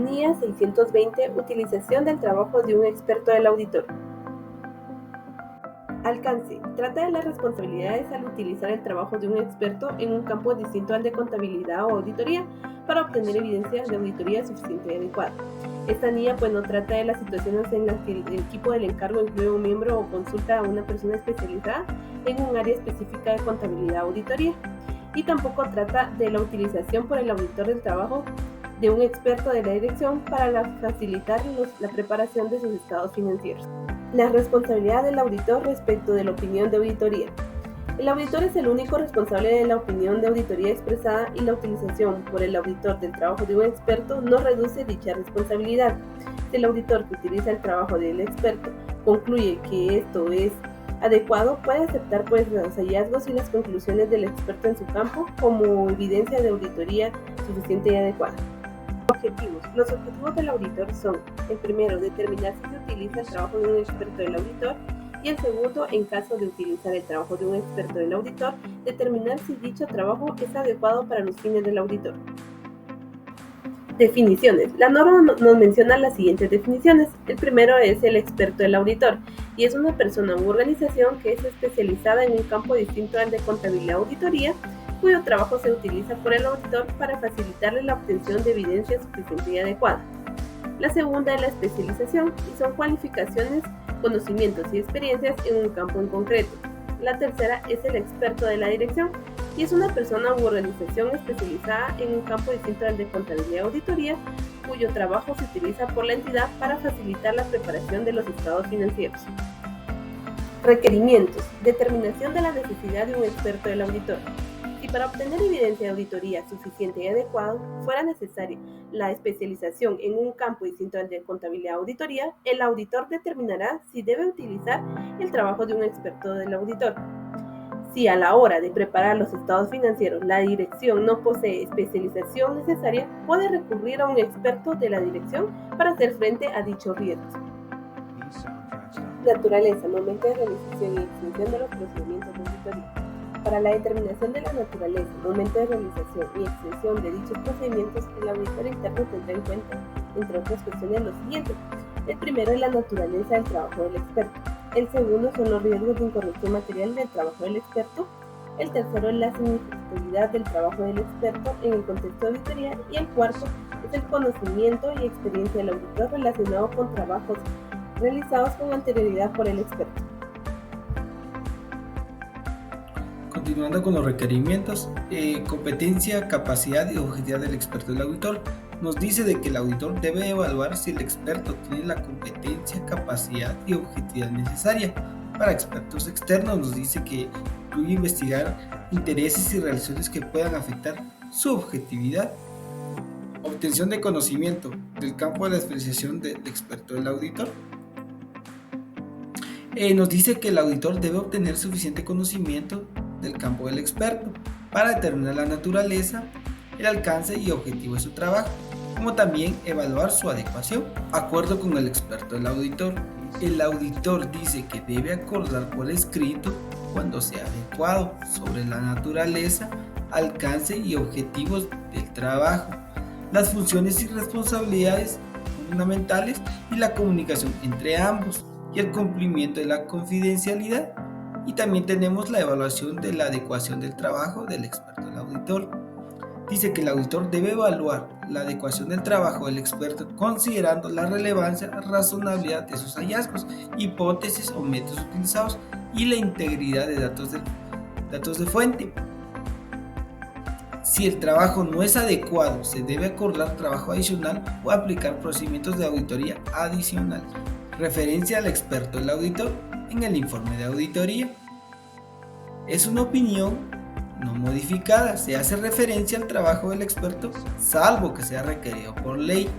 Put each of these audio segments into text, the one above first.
NIA 620. Utilización del trabajo de un experto del auditor. Alcance. Trata de las responsabilidades al utilizar el trabajo de un experto en un campo distinto al de contabilidad o auditoría para obtener evidencia de auditoría suficiente y adecuada. Esta NIA no trata de las situaciones en las que el equipo del encargo incluye un miembro o consulta a una persona especializada en un área específica de contabilidad o auditoría, y tampoco trata de la utilización por el auditor del trabajo de un experto de la dirección para facilitar la preparación de sus estados financieros. La responsabilidad del auditor respecto de la opinión de auditoría. El auditor es el único responsable de la opinión de auditoría expresada, y la utilización por el auditor del trabajo de un experto no reduce dicha responsabilidad. Si el auditor que utiliza el trabajo del experto concluye que esto es adecuado, puede aceptar los hallazgos y las conclusiones del experto en su campo como evidencia de auditoría suficiente y adecuada. Objetivos. Los objetivos del auditor son: el primero, determinar si se utiliza el trabajo de un experto del auditor, y el segundo, en caso de utilizar el trabajo de un experto del auditor, determinar si dicho trabajo es adecuado para los fines del auditor. Definiciones. La norma nos menciona las siguientes definiciones. El primero es el experto del auditor, y es una persona u organización que es especializada en un campo distinto al de contabilidad o auditoría, cuyo trabajo se utiliza por el auditor para facilitarle la obtención de evidencia suficiente y adecuada. La segunda es la especialización, y son cualificaciones, conocimientos y experiencias en un campo en concreto. La tercera es el experto de la dirección, y es una persona u organización especializada en un campo distinto al de contabilidad o auditoría, cuyo trabajo se utiliza por la entidad para facilitar la preparación de los estados financieros. Requerimientos. Determinación de la necesidad de un experto del auditor. Si para obtener evidencia de auditoría suficiente y adecuada fuera necesaria la especialización en un campo distinto al de contabilidad o auditoría, el auditor determinará si debe utilizar el trabajo de un experto del auditor. Si a la hora de preparar los estados financieros la dirección no posee especialización necesaria, puede recurrir a un experto de la dirección para hacer frente a dichos riesgos. Naturaleza, momento de realización y extinción de los procedimientos de auditoría. Para la determinación de la naturaleza, momento de realización y extinción de dichos procedimientos, el auditor interno tendrá en cuenta, entre otras cuestiones, lo siguiente. El primero es la naturaleza del trabajo del experto. El segundo son los riesgos de incorrección material del trabajo del experto. El tercero es la significatividad del trabajo del experto en el contexto de auditoría. Y el cuarto es el conocimiento y experiencia del auditor relacionado con trabajos realizados con anterioridad por el experto. Continuando con los requerimientos, competencia, capacidad y objetividad del experto del auditor. Nos dice de que el auditor debe evaluar si el experto tiene la competencia, capacidad y objetividad necesaria. Para expertos externos nos dice que incluye investigar intereses y relaciones que puedan afectar su objetividad. Obtención de conocimiento del campo de la especialización del experto del auditor. Nos dice que el auditor debe obtener suficiente conocimiento del campo del experto para determinar la naturaleza, el alcance y objetivo de su trabajo, como también evaluar su adecuación. Acuerdo con el experto del auditor. El auditor dice que debe acordar por escrito, cuando sea adecuado, sobre la naturaleza, alcance y objetivos del trabajo, las funciones y responsabilidades fundamentales y la comunicación entre ambos, y el cumplimiento de la confidencialidad. Y también tenemos la evaluación de la adecuación del trabajo del experto del auditor. Dice que el auditor debe evaluar la adecuación del trabajo del experto considerando la relevancia, razonabilidad de sus hallazgos, hipótesis o métodos utilizados y la integridad de datos de fuente. Si el trabajo no es adecuado, se debe acordar trabajo adicional o aplicar procedimientos de auditoría adicional. Referencia al experto del auditor en el informe de auditoría. Es una opinión no modificada, se hace referencia al trabajo del experto salvo que sea requerido por ley.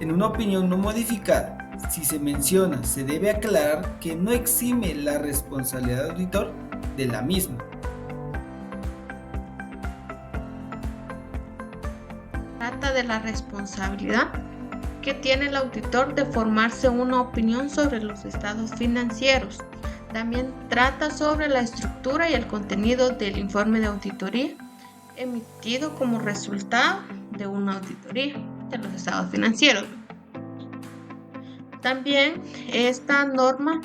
En una opinión no modificada, si se menciona, se debe aclarar que no exime la responsabilidad del auditor de la misma. Trata de la responsabilidad que tiene el auditor de formarse una opinión sobre los estados financieros. También trata sobre la estructura y el contenido del informe de auditoría emitido como resultado de una auditoría. de los estados financieros. También esta norma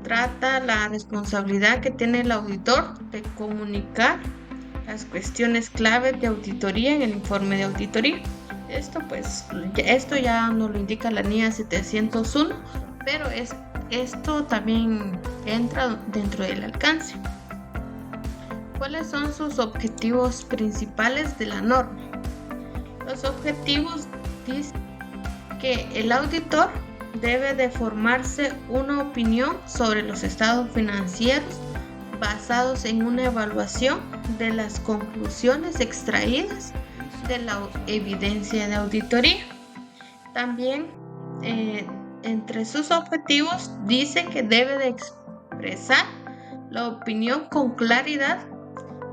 trata la responsabilidad que tiene el auditor de comunicar las cuestiones claves de auditoría en el informe de auditoría. Esto ya nos lo indica la NIA 701, pero esto también entra dentro del alcance. ¿Cuáles son sus objetivos principales de la norma? Los objetivos dicen que el auditor debe de formarse una opinión sobre los estados financieros basados en una evaluación de las conclusiones extraídas de la evidencia de auditoría. También entre sus objetivos dice que debe de expresar la opinión con claridad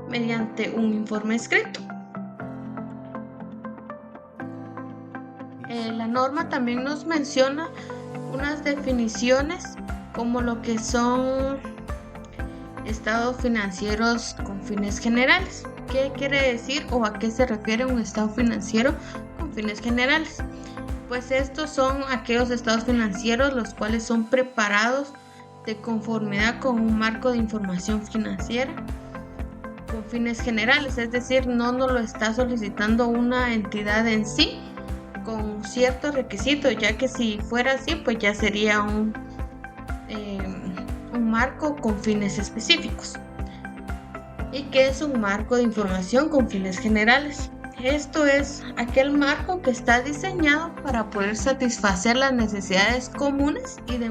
mediante un informe escrito. La norma también nos menciona unas definiciones como lo que son estados financieros con fines generales. ¿Qué quiere decir o a qué se refiere un estado financiero con fines generales? Pues estos son aquellos estados financieros los cuales son preparados de conformidad con un marco de información financiera con fines generales, es decir, no nos lo está solicitando una entidad en sí con ciertos requisitos, ya que si fuera así, pues ya sería un marco con fines específicos. ¿Y qué es un marco de información con fines generales? Esto es aquel marco que está diseñado para poder satisfacer las necesidades comunes y de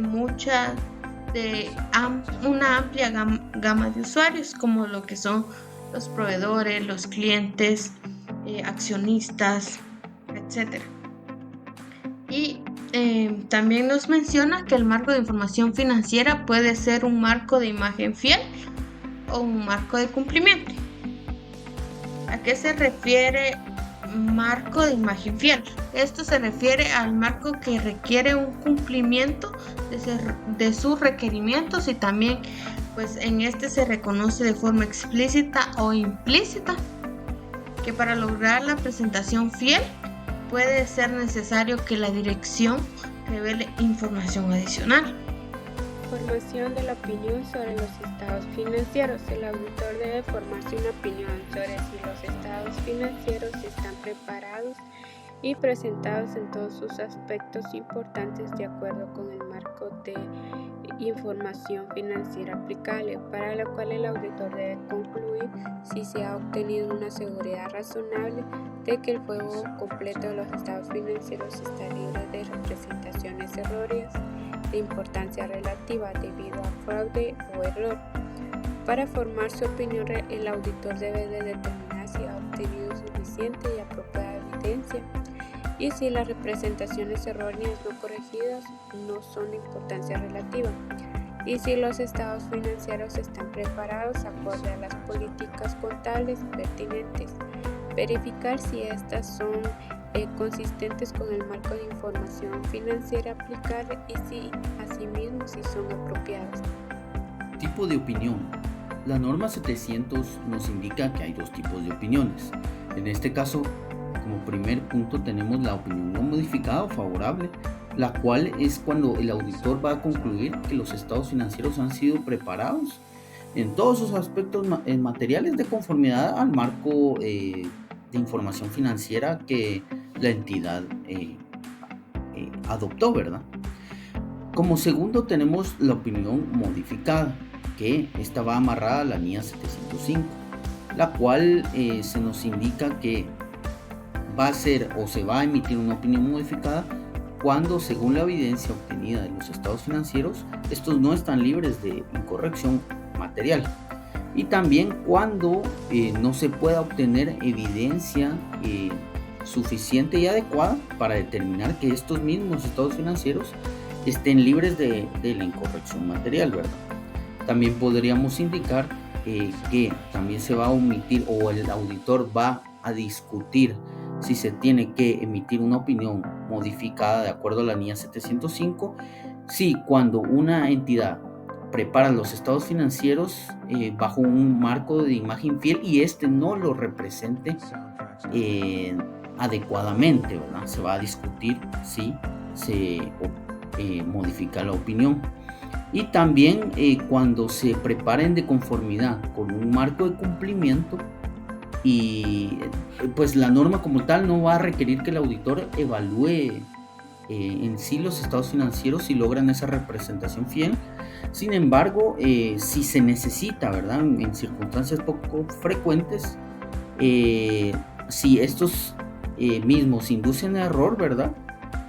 una amplia gama de usuarios, como lo que son los proveedores, los clientes, accionistas, etc. Y también nos menciona que el marco de información financiera puede ser un marco de imagen fiel o un marco de cumplimiento. ¿A qué se refiere marco de imagen fiel? Esto se refiere al marco que requiere un cumplimiento de sus requerimientos y también pues en este se reconoce de forma explícita o implícita que para lograr la presentación fiel puede ser necesario que la dirección revele información adicional. Formación de la opinión sobre los estados financieros. El auditor debe formarse una opinión sobre si los estados financieros están preparados y presentados en todos sus aspectos importantes de acuerdo con el marco de información financiera aplicable, para lo cual el auditor debe concluir si se ha obtenido una seguridad razonable de que el juego completo de los estados financieros está libre de representaciones erróneas de importancia relativa debido a fraude o error. Para formar su opinión, el auditor debe de determinar si ha obtenido suficiente y apropiada evidencia y si las representaciones erróneas no corregidas no son de importancia relativa, y si los estados financieros están preparados acorde a las políticas contables pertinentes. Verificar si estas son consistentes con el marco de información financiera aplicable y si, asimismo, si son apropiadas. Tipo de opinión. La norma 700 nos indica que hay dos tipos de opiniones. En este caso, como primer punto tenemos la opinión no modificada o favorable, la cual es cuando el auditor va a concluir que los estados financieros han sido preparados en todos sus aspectos materiales de conformidad al marco de información financiera que la entidad adoptó, ¿verdad? Como segundo tenemos la opinión modificada, que esta va amarrada a la NIA 705, la cual se nos indica que va a ser o se va a emitir una opinión modificada cuando, según la evidencia obtenida de los estados financieros, estos no están libres de incorrección material, y también cuando no se pueda obtener evidencia suficiente y adecuada para determinar que estos mismos estados financieros estén libres de la incorrección material, ¿verdad? También podríamos indicar que también se va a omitir o el auditor va a discutir si se tiene que emitir una opinión modificada de acuerdo a la NIA 705, si cuando una entidad prepara los estados financieros bajo un marco de imagen fiel y este no lo represente adecuadamente, ¿verdad? Se va a discutir si se modifica la opinión. Y también cuando se preparen de conformidad con un marco de cumplimiento, y pues la norma como tal no va a requerir que el auditor evalúe en sí los estados financieros si logran esa representación fiel. Sin embargo, si se necesita, ¿verdad? En circunstancias poco frecuentes, si estos mismos inducen a error, ¿verdad?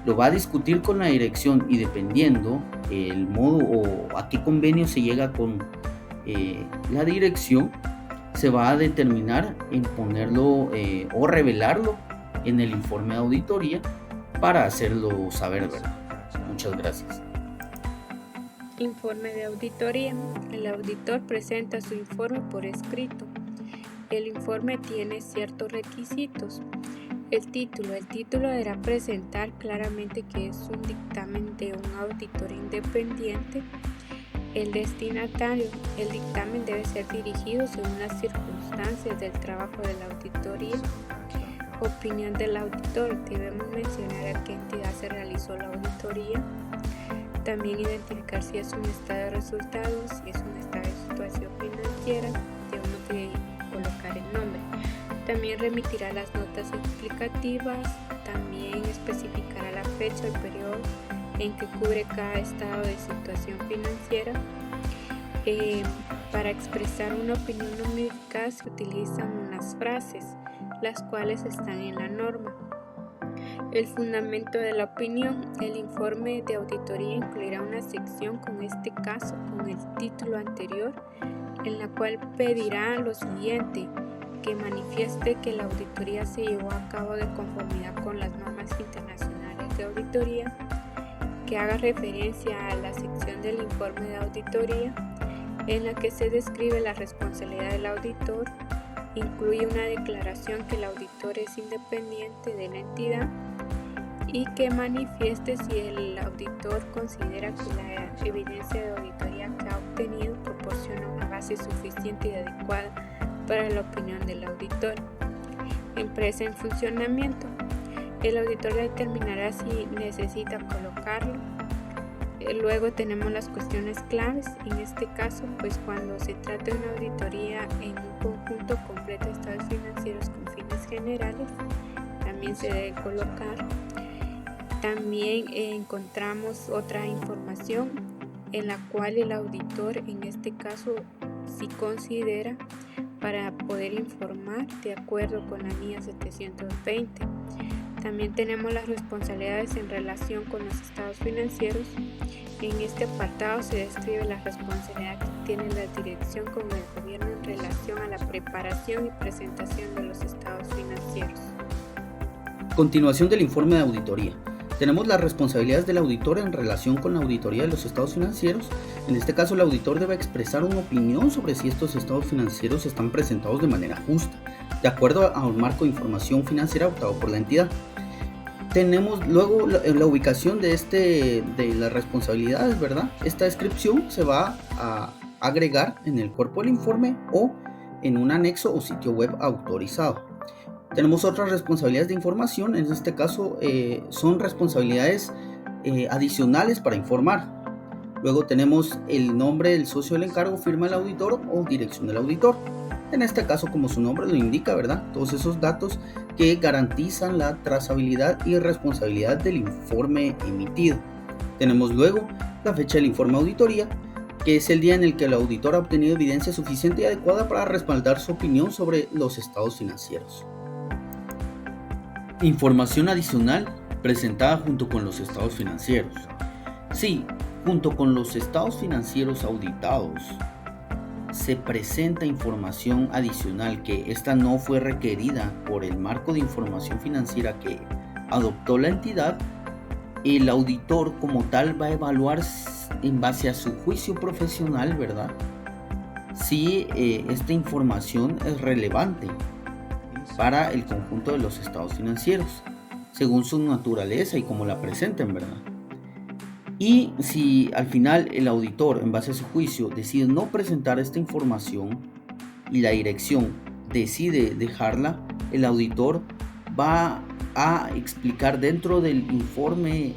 Lo va a discutir con la dirección, y dependiendo el modo o a qué convenio se llega con la dirección, se va a determinar en ponerlo o revelarlo en el informe de auditoría para hacerlo saber, ¿verdad? Muchas gracias. Informe de auditoría. El auditor presenta su informe por escrito. El informe tiene ciertos requisitos. El título deberá presentar claramente que es un dictamen de un auditor independiente. El destinatario. El dictamen debe ser dirigido según las circunstancias del trabajo de la auditoría. Opinión del auditor. Debemos mencionar a qué entidad se realizó la auditoría. También identificar si es un estado de resultados, si es un estado de situación financiera. Debemos de colocar el nombre. También remitirá las notas explicativas. También especificará la fecha, el periodo en que cubre cada estado de situación financiera. Para expresar una opinión no modificada se utilizan unas frases, las cuales están en la norma. El fundamento de la opinión. El informe de auditoría incluirá una sección con este caso con el título anterior, en la cual pedirá lo siguiente: que manifieste que la auditoría se llevó a cabo de conformidad con las normas internacionales de auditoría, que haga referencia a la sección del informe de auditoría en la que se describe la responsabilidad del auditor, incluye una declaración que el auditor es independiente de la entidad, y que manifieste si el auditor considera que la evidencia de auditoría que ha obtenido proporciona una base suficiente y adecuada para la opinión del auditor. Empresa en funcionamiento. El auditor determinará si necesita colocarlo. Luego tenemos las cuestiones claves. En este caso, pues cuando se trata de una auditoría en un conjunto completo de estados financieros con fines generales, también se debe colocar. También encontramos otra información en la cual el auditor, en este caso, si considera para poder informar de acuerdo con la NIA 720. También tenemos las responsabilidades en relación con los estados financieros. En este apartado se describe la responsabilidad que tiene la dirección con el gobierno en relación a la preparación y presentación de los estados financieros. Continuación del informe de auditoría. Tenemos las responsabilidades del auditor en relación con la auditoría de los estados financieros. En este caso, el auditor debe expresar una opinión sobre si estos estados financieros están presentados de manera justa, de acuerdo a un marco de información financiera adoptado por la entidad. Tenemos luego la ubicación de las responsabilidades, ¿verdad? Esta descripción se va a agregar en el cuerpo del informe o en un anexo o sitio web autorizado. Tenemos otras responsabilidades de información. En este caso son responsabilidades adicionales para informar. Luego tenemos el nombre del socio del encargo, firma del auditor o dirección del auditor. En este caso, como su nombre lo indica, ¿verdad? Todos esos datos que garantizan la trazabilidad y responsabilidad del informe emitido. Tenemos luego la fecha del informe de auditoría, que es el día en el que el auditor ha obtenido evidencia suficiente y adecuada para respaldar su opinión sobre los estados financieros. Información adicional presentada junto con los estados financieros. Sí, junto con los estados financieros auditados se presenta información adicional que esta no fue requerida por el marco de información financiera que adoptó la entidad. El auditor como tal va a evaluar en base a su juicio profesional, ¿verdad?, si esta información es relevante para el conjunto de los estados financieros, según su naturaleza y cómo la presenten, ¿verdad? Y si al final el auditor, en base a su juicio, decide no presentar esta información y la dirección decide dejarla, el auditor va a explicar dentro del informe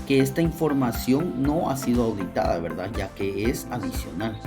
que esta información no ha sido auditada, ¿verdad? Ya que es adicional.